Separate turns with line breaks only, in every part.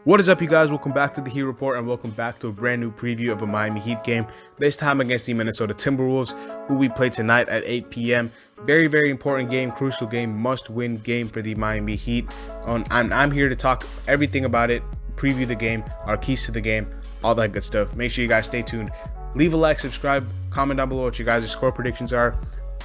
What is up, you guys? Welcome back to the Heat Report and welcome back to a brand new preview of a Miami Heat game, this time against the Minnesota Timberwolves, who we play tonight at 8 p.m. Very, very important game, crucial game, must-win game for the Miami Heat. I'm here to talk everything about it, preview the game, our keys to the game, all that good stuff. Make sure you guys stay tuned. Leave a like, subscribe, comment down below what your guys' score predictions are,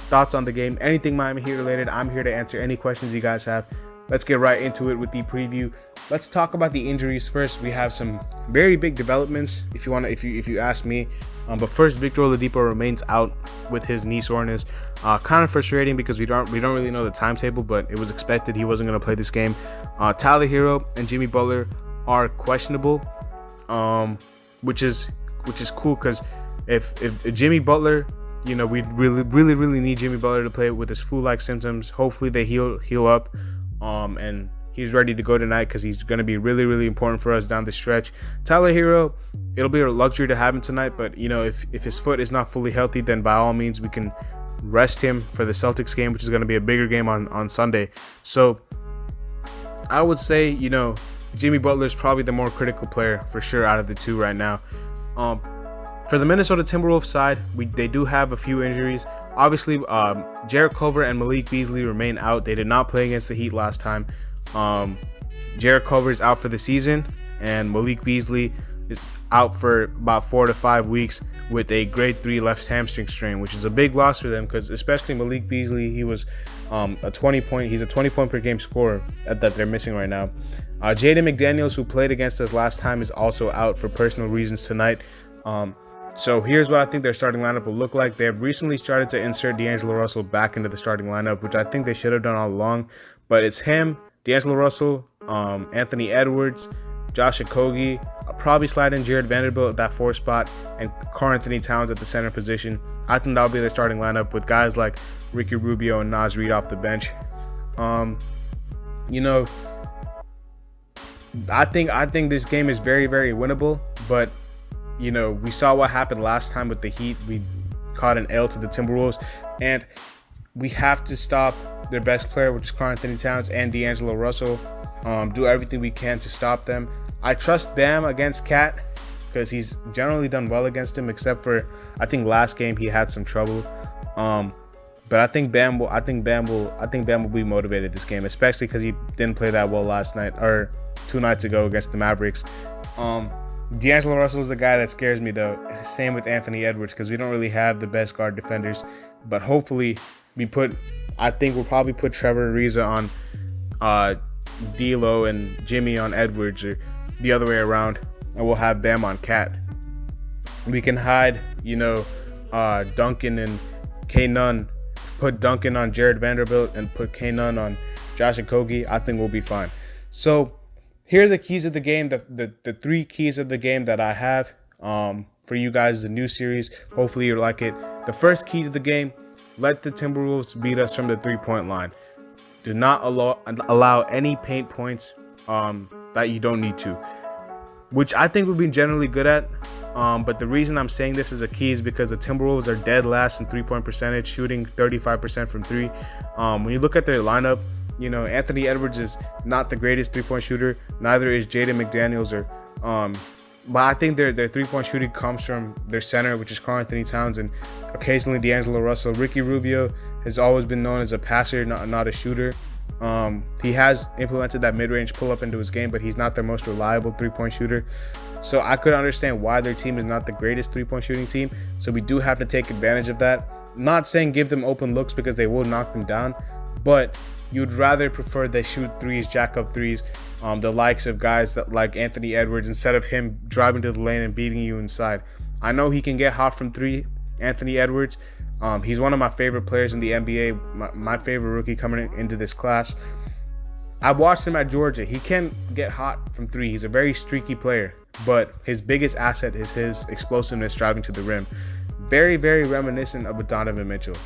thoughts on the game, anything Miami Heat related. I'm here to answer any questions you guys have. Let's get right into it with the preview. Let's talk about the injuries first. We have some very big developments, if you ask me. But first, Victor Oladipo remains out with his knee soreness. Kind of frustrating because we don't really know the timetable, but it was expected he wasn't going to play this game. Tyler Hero and Jimmy Butler are questionable, which is cool because if Jimmy Butler, we really need Jimmy Butler to play with his flu-like symptoms. Hopefully they heal up. And he's ready to go tonight because he's going to be really important for us down the stretch. Tyler Hero, it'll be a luxury to have him tonight, but if his foot is not fully healthy, then by all means we can rest him for the Celtics game, which is going to be a bigger game on Sunday. So I would say Jimmy Butler is probably the more critical player for sure out of the two right now. For the Minnesota Timberwolves side, they do have a few injuries. Obviously, Jarrett Culver and Malik Beasley remain out. They did not play against the Heat last time. Jarrett Culver is out for the season, and Malik Beasley is out for about 4 to 5 weeks with a grade 3 left hamstring strain, which is a big loss for them because especially Malik Beasley, he was a 20 point per game scorer that they're missing right now. Jaden McDaniels, who played against us last time, is also out for personal reasons tonight. So here's what I think their starting lineup will look like. They have recently started to insert D'Angelo Russell back into the starting lineup, which I think they should have done all along. But it's him, D'Angelo Russell, Anthony Edwards, Josh Okogie. I'll probably slide in Jared Vanderbilt at that 4 spot and Karl-Anthony Towns at the center position. I think that'll be their starting lineup with guys like Ricky Rubio and Naz Reid off the bench. I think this game is very winnable, but we saw what happened last time with the Heat. We caught an L to the Timberwolves, and we have to stop their best player, which is Karl-Anthony Towns and D'Angelo Russell. Do everything we can to stop them. I trust Bam against Cat because he's generally done well against him, except for I think last game he had some trouble. But I think Bam will be motivated this game, especially because he didn't play that well last night or 2 nights ago against the Mavericks. D'Angelo Russell is the guy that scares me, though. Same with Anthony Edwards, because we don't really have the best guard defenders. But hopefully, I think we'll probably put Trevor Ariza on D'Lo and Jimmy on Edwards, or the other way around, and we'll have Bam on Cat. We can hide, Duncan and K-Nunn, put Duncan on Jared Vanderbilt, and put K-Nunn on Josh Okogie. I think we'll be fine. So here are the keys of the game, the 3 keys of the game that I have for you guys, the new series. Hopefully you like it. The first key to the game, let the Timberwolves beat us from the 3-point line. Do not allow any paint points that you don't need to, which I think we've been generally good at. But the reason I'm saying this is a key is because the Timberwolves are dead last in 3-point percentage, shooting 35% from 3. When you look at their lineup, Anthony Edwards is not the greatest 3-point shooter. Neither is Jaden McDaniels. But I think their 3-point shooting comes from their center, which is Karl-Anthony Towns, and occasionally D'Angelo Russell. Ricky Rubio has always been known as a passer, not a shooter. He has implemented that mid-range pull-up into his game, but he's not their most reliable 3-point shooter. So I could understand why their team is not the greatest 3-point shooting team. So we do have to take advantage of that. Not saying give them open looks because they will knock them down, but you'd rather prefer they shoot threes, jack up threes, the likes of guys that like Anthony Edwards, instead of him driving to the lane and beating you inside. I know he can get hot from 3, Anthony Edwards. He's one of my favorite players in the NBA, my favorite rookie coming into this class. I watched him at Georgia. He can get hot from 3. He's a very streaky player, but his biggest asset is his explosiveness driving to the rim. Very reminiscent of a Donovan Mitchell.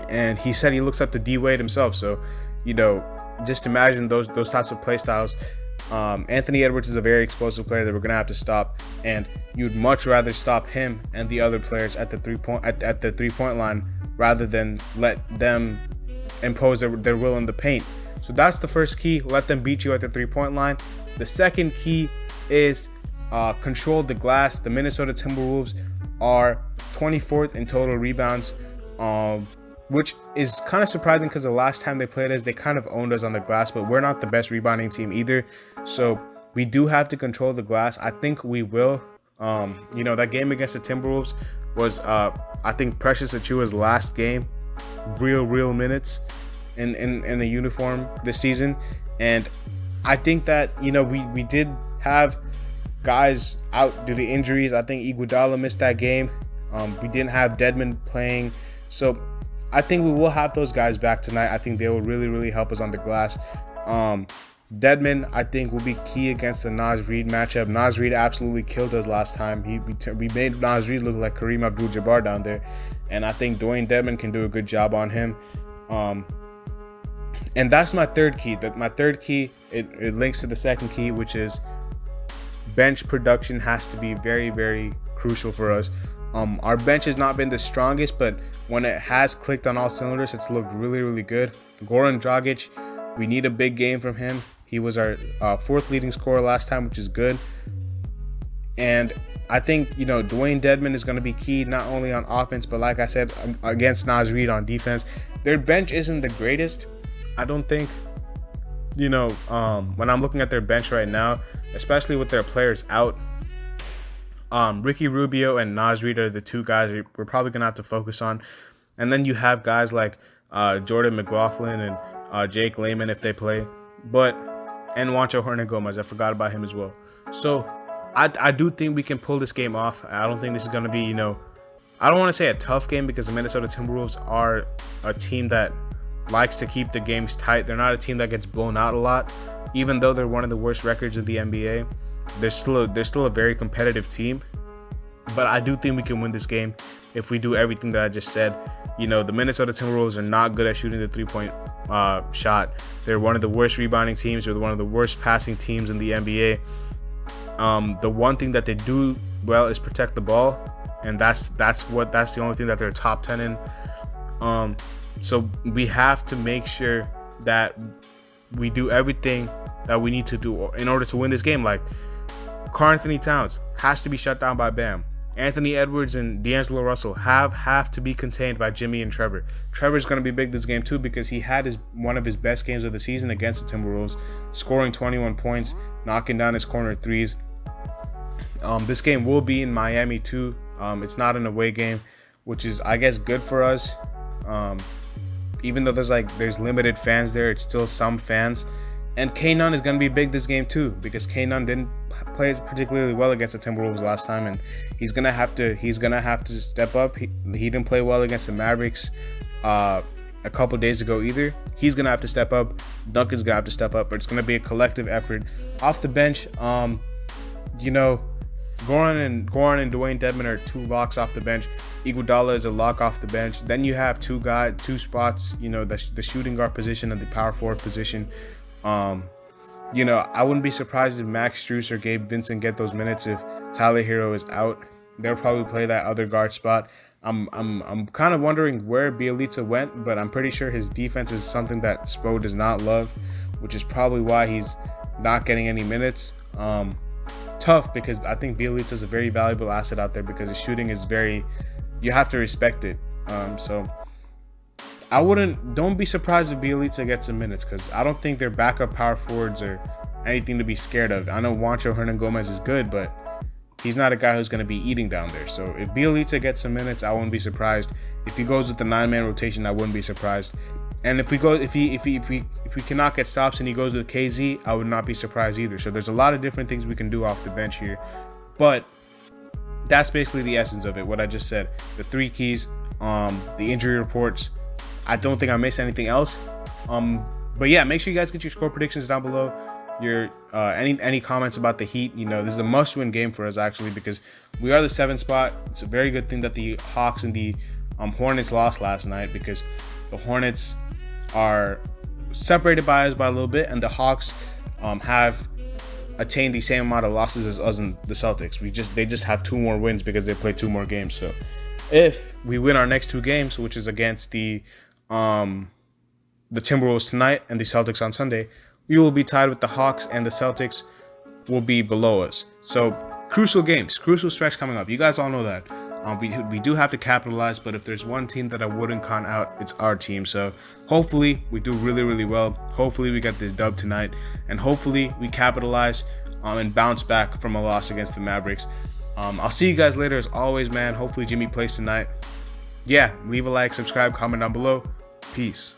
And he said he looks up to D Wade himself. So, just imagine those types of play styles. Anthony Edwards is a very explosive player that we're gonna have to stop, and you'd much rather stop him and the other players at the 3-point line rather than let them impose their will in the paint. So that's the first key. Let them beat you at the 3-point line. The second key is control the glass. The Minnesota Timberwolves are 24th in total rebounds, which is kind of surprising because the last time they played us, they kind of owned us on the glass, but we're not the best rebounding team either. So we do have to control the glass. I think we will. That game against the Timberwolves was, I think, Precious Achiuwa's last game, real minutes in a uniform this season. And I think that, we did have guys out due to injuries. I think Iguodala missed that game. We didn't have Dedmon playing. So I think we will have those guys back tonight. I think they will really help us on the glass. Dedmon, I think, will be key against the Naz Reid matchup. Naz Reid absolutely killed us last time. We made Naz Reid look like Kareem Abdul-Jabbar down there. And I think Dwayne Dedmon can do a good job on him. And that's my third key. My third key, it links to the second key, which is bench production has to be very crucial for us. Our bench has not been the strongest, but when it has clicked on all cylinders, it's looked really good. Goran Dragic, we need a big game from him. He was our fourth leading scorer last time, which is good. And I think, Dwayne Dedmon is going to be key not only on offense, but like I said, against Naz Reid on defense. Their bench isn't the greatest. I don't think, when I'm looking at their bench right now, especially with their players out, Ricky Rubio and Naz Reid are the two guys we're probably going to have to focus on. And then you have guys like Jordan McLaughlin and Jake Layman if they play. And Juancho Hernan-Gomez, I forgot about him as well. So I do think we can pull this game off. I don't think this is going to be, I don't want to say a tough game because the Minnesota Timberwolves are a team that likes to keep the games tight. They're not a team that gets blown out a lot. Even though they're one of the worst records in the NBA, they're still a very competitive team. But I do think we can win this game if we do everything that I just said. The Minnesota Timberwolves are not good at shooting the 3-point shot. They're one of the worst rebounding teams. They're one of the worst passing teams in the NBA. The one thing that they do well is protect the ball, and that's the only thing that they're top 10 in. So we have to make sure that we do everything that we need to do in order to win this game. Like, Karl-Anthony Towns has to be shut down by Bam. Anthony Edwards and D'Angelo Russell have to be contained by Jimmy and Trevor. Trevor's going to be big this game too because he had one of his best games of the season against the Timberwolves, scoring 21 points, knocking down his corner threes. This game will be in Miami too. It's not an away game, which is, I guess, good for us. Even though there's limited fans there, it's still some fans. And K-Nun is going to be big this game too because K-Nun didn't play particularly well against the Timberwolves last time, and he's gonna have to step up. He didn't play well against the Mavericks a couple days ago either. He's gonna have to step up. Duncan's gonna have to step up, but it's gonna be a collective effort. Off the bench, Goran and Dwayne Dedmon are two locks off the bench. Iguodala is a lock off the bench. Then you have two spots, the shooting guard position and the power forward position. I wouldn't be surprised if Max Strus or Gabe Vincent get those minutes if Tyler Hero is out. They'll probably play that other guard spot. I'm kind of wondering where Bjelica went, but I'm pretty sure his defense is something that Spo does not love, which is probably why he's not getting any minutes. Tough because I think Bjelica is a very valuable asset out there because his shooting is you have to respect it. So don't be surprised if Bjelica gets some minutes because I don't think their backup power forwards are anything to be scared of. I know Juancho Hernan-Gomez is good, but he's not a guy who's going to be eating down there. So if Bjelica gets some minutes, I wouldn't be surprised. If he goes with the 9-man rotation, I wouldn't be surprised. And if we cannot get stops and he goes with KZ, I would not be surprised either. So there's a lot of different things we can do off the bench here. But that's basically the essence of it, what I just said. The three keys, the injury reports. I don't think I missed anything else. But yeah, make sure you guys get your score predictions down below. Your any comments about the Heat. This is a must-win game for us actually because we are the 7th spot. It's a very good thing that the Hawks and the Hornets lost last night because the Hornets are separated by us by a little bit, and the Hawks have attained the same amount of losses as us and the Celtics. They just have 2 more wins because they played 2 more games. So if we win our next 2 games, which is against the the Timberwolves tonight and the Celtics on Sunday, we will be tied with the Hawks, and the Celtics will be below us. So crucial games, crucial stretch coming up. You guys all know that. We do have to capitalize, but if there's one team that I wouldn't count out, it's our team. So hopefully we do really, really well. Hopefully we get this dub tonight, and hopefully we capitalize and bounce back from a loss against the Mavericks. I'll see you guys later as always, man. Hopefully Jimmy plays tonight. Yeah, leave a like, subscribe, comment down below. Peace.